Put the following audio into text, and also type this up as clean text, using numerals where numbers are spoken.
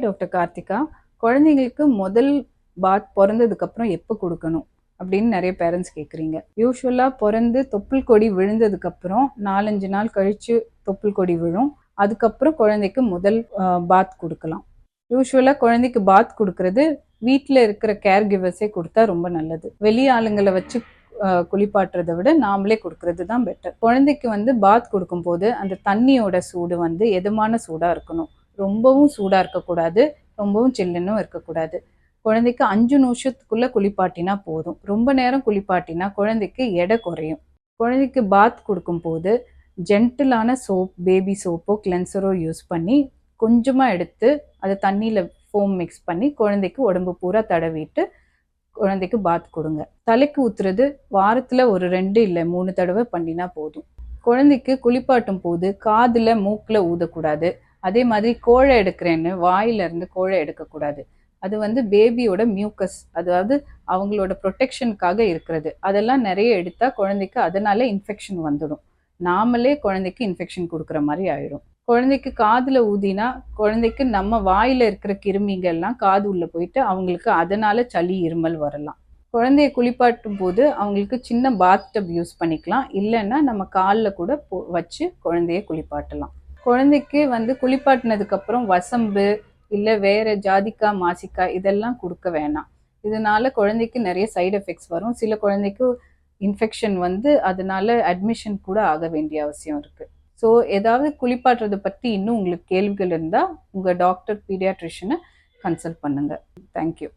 Doctor Karthika. குழந்தைங்களுக்கு முதல் பாத் பொறந்ததுக்கப்புறம் எப்போ கொடுக்கணும் அப்படின்னு நிறைய பேரண்ட்ஸ் கேட்குறீங்க. யூஸ்வலாக பொறந்து தொப்புள் கொடி விழுந்ததுக்கப்புறம் 4-5 நாள் கழித்து தொப்புள் கொடி விழும். அதுக்கப்புறம் குழந்தைக்கு முதல் பாத் கொடுக்கலாம். யூஸ்வலாக குழந்தைக்கு பாத் கொடுக்கறது வீட்டில் இருக்கிற கேர் கிவர்ஸே கொடுத்தா ரொம்ப நல்லது. வெளி ஆளுங்களை வச்சு குளிப்பாட்டுறதை விட நாமளே கொடுக்கறது தான் பெட்டர். குழந்தைக்கு பாத் கொடுக்கும்போது அந்த தண்ணியோட சூடு எதமான சூடாக இருக்கணும். ரொம்பவும் சூடாக இருக்கக்கூடாது, ரொம்பவும் சில்லுன்னும் இருக்கக்கூடாது. குழந்தைக்கு 5 நிமிஷத்துக்குள்ளே குளிப்பாட்டினா போதும். ரொம்ப நேரம் குளிப்பாட்டினா குழந்தைக்கு எடை குறையும். குழந்தைக்கு பாத் கொடுக்கும்போது ஜென்டிலான சோப், பேபி சோப்போ கிளென்சரோ யூஸ் பண்ணி கொஞ்சமாக எடுத்து அதை தண்ணியில் ஃபோம் மிக்ஸ் பண்ணி குழந்தைக்கு உடம்பு பூரா தடவிட்டு குழந்தைக்கு பாத் கொடுங்க. தலைக்கு ஊற்றுறது வாரத்தில் ஒரு 2 இல்லை 3 தடவை பண்ணினா போதும். குழந்தைக்கு குளிப்பாட்டும் போது காதில் மூக்கில் ஊதக்கூடாது. அதே மாதிரி கோழை எடுக்கிறேன்னு வாயிலிருந்து கோழை எடுக்கக்கூடாது. அது பேபியோட மியூக்கஸ், அதாவது அவங்களோட ப்ரொடெக்ஷனுக்காக இருக்கிறது. அதெல்லாம் நிறைய எடுத்தால் குழந்தைக்கு அதனால இன்ஃபெக்ஷன் வந்துடும். நாமளே குழந்தைக்கு இன்ஃபெக்ஷன் கொடுக்குற மாதிரி ஆயிடும். குழந்தைக்கு காதில் ஊதினா குழந்தைக்கு நம்ம வாயில் இருக்கிற கிருமிகள்லாம் காது உள்ள போயிட்டு அவங்களுக்கு அதனால சளி இருமல் வரலாம். குழந்தைய குளிப்பாட்டும் போது அவங்களுக்கு சின்ன பாத் டப் யூஸ் பண்ணிக்கலாம். இல்லைன்னா நம்ம காலில் கூட வச்சு குழந்தைய குளிப்பாட்டலாம். குழந்தைக்கு குளிப்பாட்டினதுக்கப்புறம் வசம்பு இல்லை வேறு ஜாதிக்காய், மாசிக்காய் இதெல்லாம் கொடுக்க வேணாம். இதனால குழந்தைக்கு நிறைய சைடு எஃபெக்ட்ஸ் வரும். சில குழந்தைக்கு இன்ஃபெக்ஷன் அதனால அட்மிஷன் கூட ஆக வேண்டிய அவசியம் இருக்குது. ஸோ ஏதாவது குளிப்பாட்டுறதை பற்றி இன்னும் உங்களுக்கு கேள்விகள் இருந்தால் உங்கள் டாக்டர் பீடியாட்ரிஷனை கன்சல்ட் பண்ணுங்கள். தேங்க்யூ.